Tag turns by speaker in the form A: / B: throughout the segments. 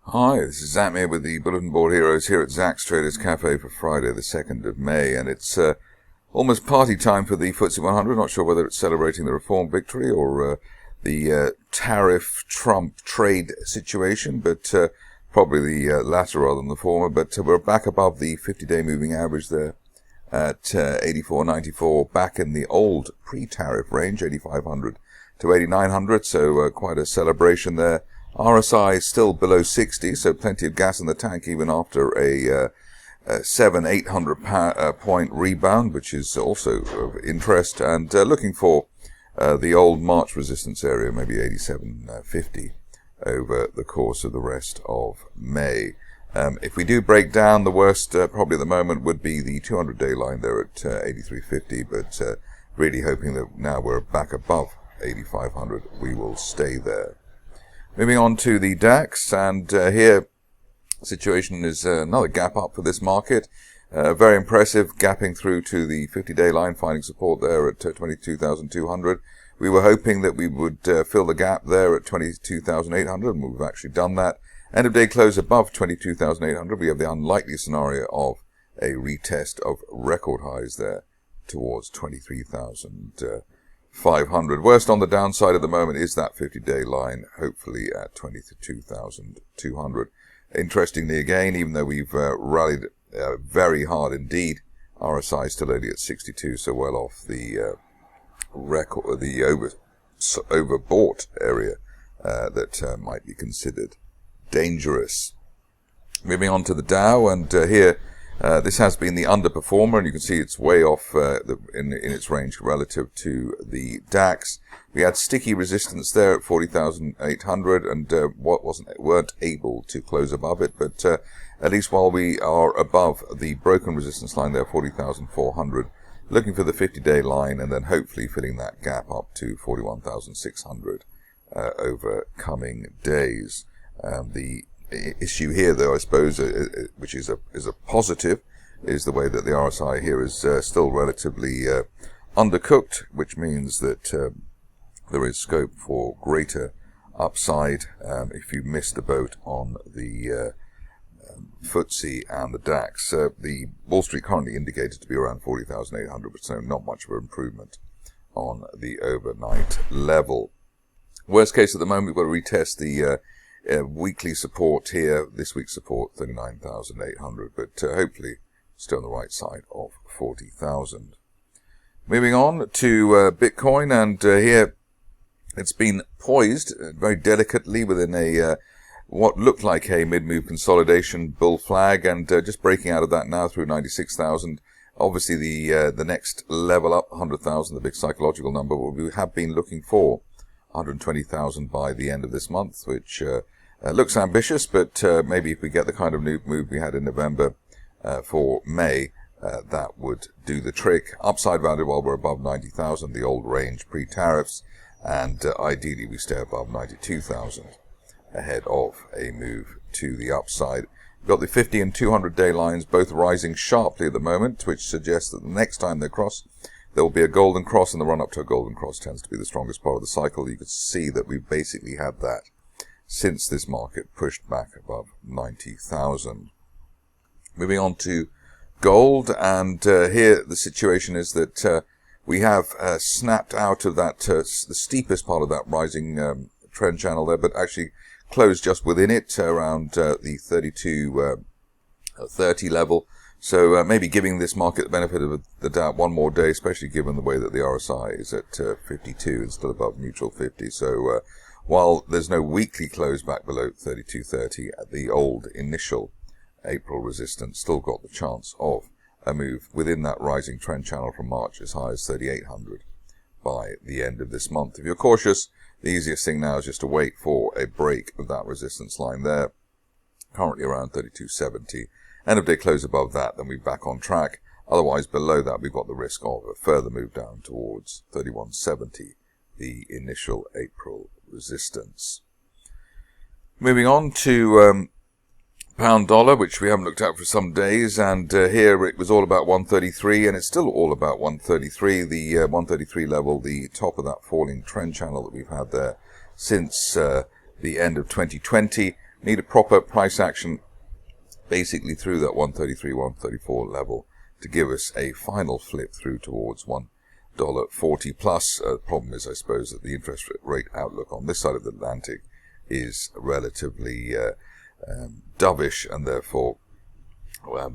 A: Hi, this is Zach here with the Bulletin Board Heroes here at Zach's Traders Cafe for Friday the 2nd of May, and it's almost party time for the FTSE 100. Not sure whether it's celebrating the reform victory or the tariff Trump trade situation, but probably the latter rather than the former. But we're back above the 50-day moving average there at 84.94, back in the old pre-tariff range, 8,500 to 8,900, so quite a celebration there. RSI is still below 60, so plenty of gas in the tank even after a 700-800 point rebound, which is also of interest, and looking for the old March resistance area, maybe 87.50 over the course of the rest of May. If we do break down, the worst probably at the moment would be the 200-day line there at 83.50, but really hoping that now we're back above 8,500, we will stay there. Moving on to the DAX, and here the situation is another gap up for this market. Very impressive, gapping through to the 50-day line, finding support there at 22,200. We were hoping that we would fill the gap there at 22,800, and we've actually done that. End of day close above 22,800. We have the unlikely scenario of a retest of record highs there towards 23,500. Worst on the downside at the moment is that 50-day line, hopefully at 22,200. Interestingly again, even though we've rallied very hard indeed, RSI still only at 62, so well off the record, the overbought area that might be considered dangerous. Moving on to the Dow, and here this has been the underperformer, and you can see it's way off in its range relative to the DAX. We had sticky resistance there at 40,800, and weren't able to close above it. But at least while we are above the broken resistance line there, 40,400, looking for the 50-day line, and then hopefully filling that gap up to 41,600 over coming days. The issue here, though, I suppose, which is a positive, is the way that the RSI here is still relatively undercooked, which means that there is scope for greater upside if you miss the boat on the FTSE and the DAX. The Wall Street currently indicated to be around 40,800, so not much of an improvement on the overnight level. Worst case at the moment, we've got to retest the weekly support here, this week's support 39,800, but hopefully still on the right side of 40,000. Moving on to Bitcoin, and here it's been poised very delicately within a what looked like a mid-move consolidation bull flag, and just breaking out of that now through 96,000. Obviously the next level up, 100,000, the big psychological number, we have been looking for 120,000 by the end of this month, which looks ambitious, but maybe if we get the kind of new move we had in November for May, that would do the trick. Upside value while we're above 90,000, the old range pre-tariffs, and ideally we stay above 92,000 ahead of a move to the upside. We've got the 50 and 200-day lines both rising sharply at the moment, which suggests that the next time they cross, there will be a golden cross, and the run-up to a golden cross tends to be the strongest part of the cycle. You can see that we've basically had that since this market pushed back above 90,000. Moving on to gold, and here the situation is that we have snapped out of that, the steepest part of that rising trend channel there, but actually closed just within it around the 32.30 level. So maybe giving this market the benefit of the doubt one more day, especially given the way that the RSI is at 52 and still above neutral 50. So while there's no weekly close back below 32.30, the old initial April resistance still got the chance of a move within that rising trend channel from March as high as 3,800 by the end of this month. If you're cautious, the easiest thing now is just to wait for a break of that resistance line there, currently around 32.70. End of day close above that, then we're back on track. Otherwise, below that, we've got the risk of a further move down towards 31.70, the initial April resistance. Moving on to pound dollar, which we haven't looked at for some days, and here it was all about 133, and it's still all about 133, the 133 level, the top of that falling trend channel that we've had there since the end of 2020. need a proper price action basically through that 133, 134 level to give us a final flip through towards $1.40 plus. The problem is, I suppose, that the interest rate outlook on this side of the Atlantic is relatively dovish, and therefore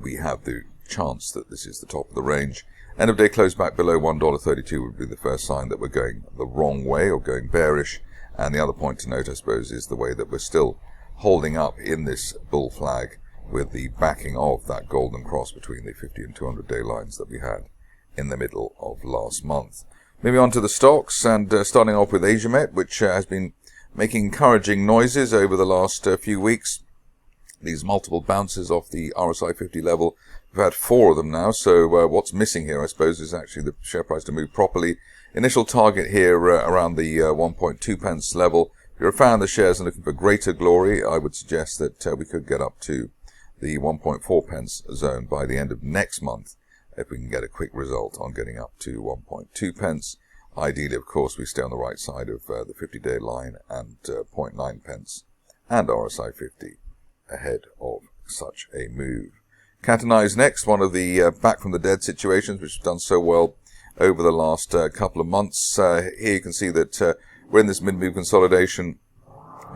A: we have the chance that this is the top of the range. End of day close back below $1.32 would be the first sign that we're going the wrong way or going bearish. And the other point to note, I suppose, is the way that we're still holding up in this bull flag with the backing of that golden cross between the 50 and 200 day lines that we had in the middle of last month. Moving on to the stocks, and starting off with Asiamet, which has been making encouraging noises over the last few weeks. These multiple bounces off the RSI 50 level. We've had 4 of them now, so what's missing here, I suppose, is actually the share price to move properly. Initial target here around the 1.2 pence level. If you're a fan of the shares and looking for greater glory, I would suggest that we could get up to the 1.4 pence zone by the end of next month, if we can get a quick result on getting up to 1.2 pence. Ideally, of course, we stay on the right side of the 50-day line and 0.9 pence and RSI 50 ahead of such a move. Catenai is next, one of the back from the dead situations, which have done so well over the last couple of months. Here you can see that we're in this mid-move consolidation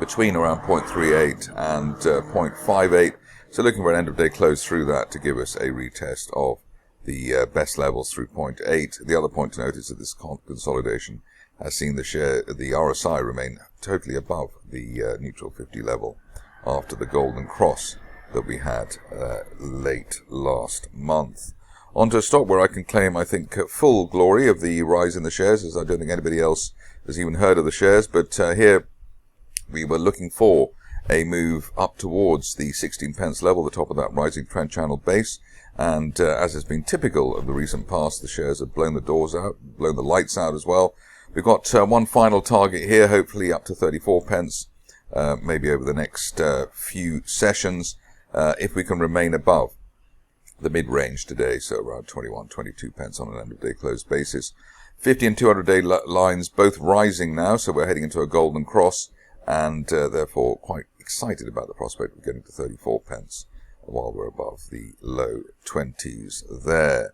A: between around 0.38 and 0.58. So looking for an end-of-day close through that to give us a retest of the best levels through 0.8. The other point to note is that this consolidation has seen the RSI remain totally above the neutral 50 level after the golden cross that we had late last month. Onto a stock where I can claim, I think, full glory of the rise in the shares, as I don't think anybody else has even heard of the shares. But here we were looking for a move up towards the 16 pence level, the top of that rising trend channel base. And as has been typical of the recent past, the shares have blown the doors out, blown the lights out as well. We've got one final target here, hopefully up to 34 pence, maybe over the next few sessions, if we can remain above the mid-range today, so around 21, 22 pence on an end-of-day close basis. 50 and 200-day lines both rising now, so we're heading into a golden cross, and therefore quite excited about the prospect of getting to 34 pence while we're above the low 20s there.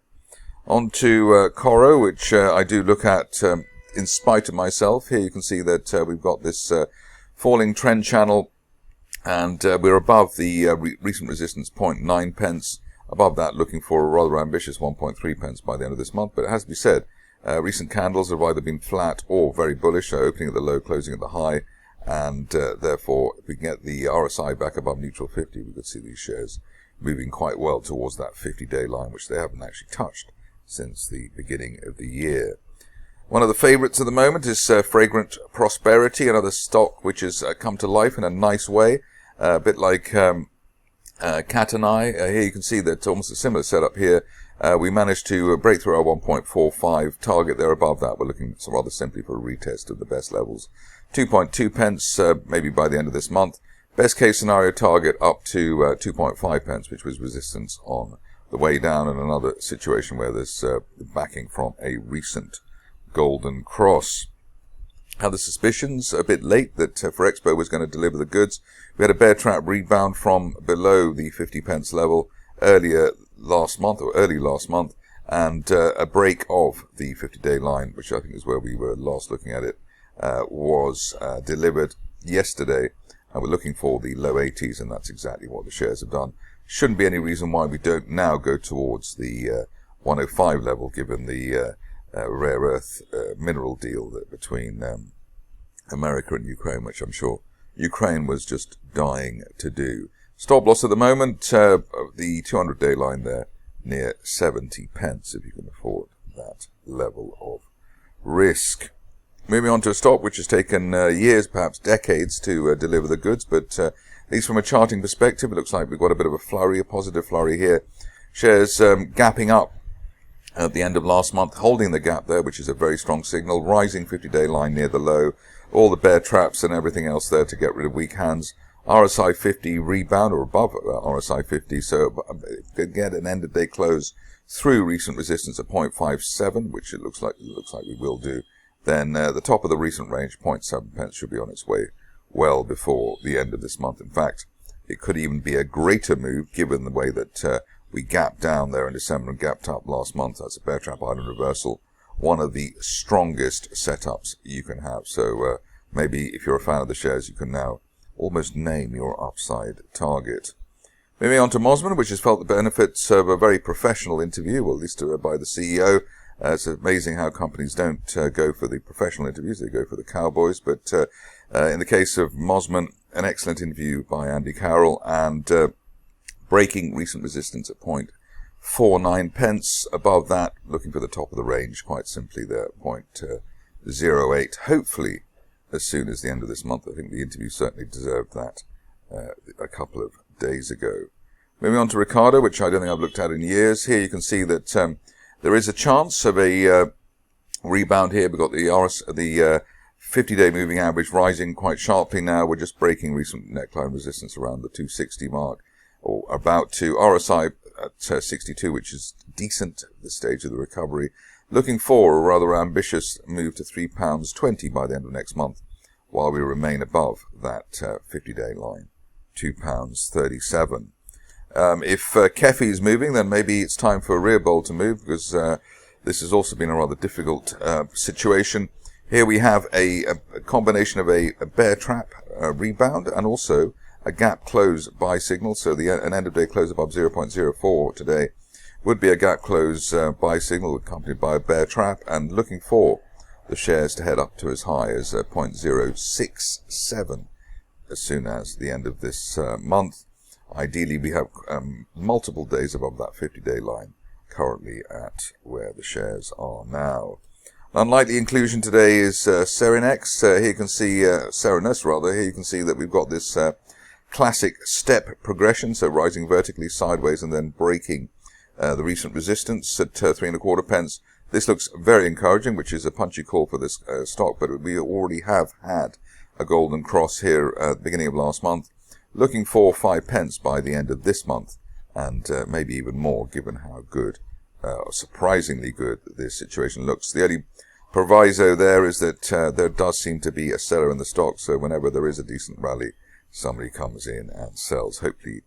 A: On to Coro, which I do look at in spite of myself. Here you can see that we've got this falling trend channel, and we're above the recent resistance 0.9 pence. Above that, looking for a rather ambitious 1.3 pence by the end of this month. But it has to be said, recent candles have either been flat or very bullish, so opening at the low, closing at the high. And therefore, if we can get the RSI back above neutral 50, we could see these shares moving quite well towards that 50-day line, which they haven't actually touched since the beginning of the year. One of the favorites at the moment is Fragrant Prosperity, another stock which has come to life in a nice way, a bit like Catenai. Here you can see that almost a similar setup here. We managed to break through our 1.45 target there. Above that, we're looking rather simply for a retest of the best levels. 2.2 pence, maybe by the end of this month. Best case scenario target up to 2.5 pence, which was resistance on the way down, and another situation where there's backing from a recent golden cross. Had the suspicions a bit late that Ferrexpo was going to deliver the goods. We had a bear trap rebound from below the 50 pence level early last month, and a break of the 50-day line, which I think is where we were last looking at it, was delivered yesterday, and we're looking for the low 80s, and that's exactly what the shares have done. Shouldn't be any reason why we don't now go towards the 105 level, given the rare earth mineral deal between America and Ukraine, which I'm sure Ukraine was just dying to do. Stop loss at the moment, the 200-day line there, near 70 pence, if you can afford that level of risk. Moving on to a stock which has taken years, perhaps decades, to deliver the goods, but at least from a charting perspective, it looks like we've got a bit of a flurry, a positive flurry here. Shares gapping up at the end of last month, holding the gap there, which is a very strong signal. Rising 50-day line near the low, all the bear traps and everything else there to get rid of weak hands. RSI 50 rebound or above RSI 50, so could get an end-of-day close through recent resistance at 0.57, which it looks like we will do. Then the top of the recent range, 0.7 pence, should be on its way well before the end of this month. In fact, it could even be a greater move given the way that we gapped down there in December and gapped up last month. That's a bear trap island reversal. One of the strongest setups you can have. So maybe if you're a fan of the shares, you can now almost name your upside target. Moving on to Mosman, which has felt the benefits of a very professional interview, or at least by the CEO. It's amazing how companies don't go for the professional interviews, they go for the cowboys. But in the case of Mosman, an excellent interview by Andy Carroll, and breaking recent resistance at 0.49 pence. Above that, looking for the top of the range, quite simply there, 0.08. Hopefully, as soon as the end of this month. I think the interview certainly deserved that a couple of days ago. Moving on to Ricardo, which I don't think I've looked at in years. Here you can see that there is a chance of a rebound here. We've got the 50-day moving average rising quite sharply now. We're just breaking recent neckline resistance around the 260 mark, or about to. RSI at 62, which is decent at this stage of the recovery. Looking for a rather ambitious move to £3.20 by the end of next month, while we remain above that 50-day line, £2.37. If Kefi is moving, then maybe it's time for Reabold to move, because this has also been a rather difficult situation. Here we have a combination of a bear trap rebound and also a gap close buy signal. So an end of day close above 0.04 today would be a gap close buy signal accompanied by a bear trap, and looking for the shares to head up to as high as 0.067 as soon as the end of this month. Ideally, we have multiple days above that 50-day line, currently at where the shares are now. Unlikely inclusion today is Serinus. Here you can see Serinus rather. Here you can see that we've got this classic step progression, so rising vertically sideways and then breaking the recent resistance at 3.25 pence. This looks very encouraging, which is a punchy call for this stock, but we already have had a golden cross here at the beginning of last month. Looking for 5 pence by the end of this month, and maybe even more, given how good, surprisingly good, this situation looks. The only proviso there is that there does seem to be a seller in the stock, so whenever there is a decent rally, somebody comes in and sells. Hopefully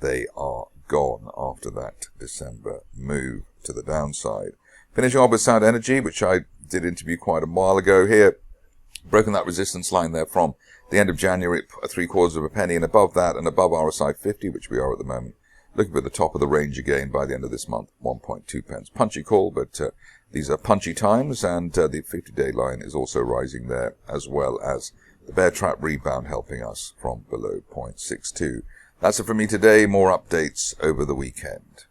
A: they are gone after that December move to the downside. Finishing off with Sound Energy, which I did interview quite a while ago here. Broken that resistance line there from the end of January at 0.75 penny, and above that and above RSI 50, which we are at the moment. Looking for the top of the range again by the end of this month, 1.2 pence. Punchy call, but these are punchy times, and the 50-day line is also rising there, as well as the bear trap rebound helping us from below 0.62. That's it from me today. More updates over the weekend.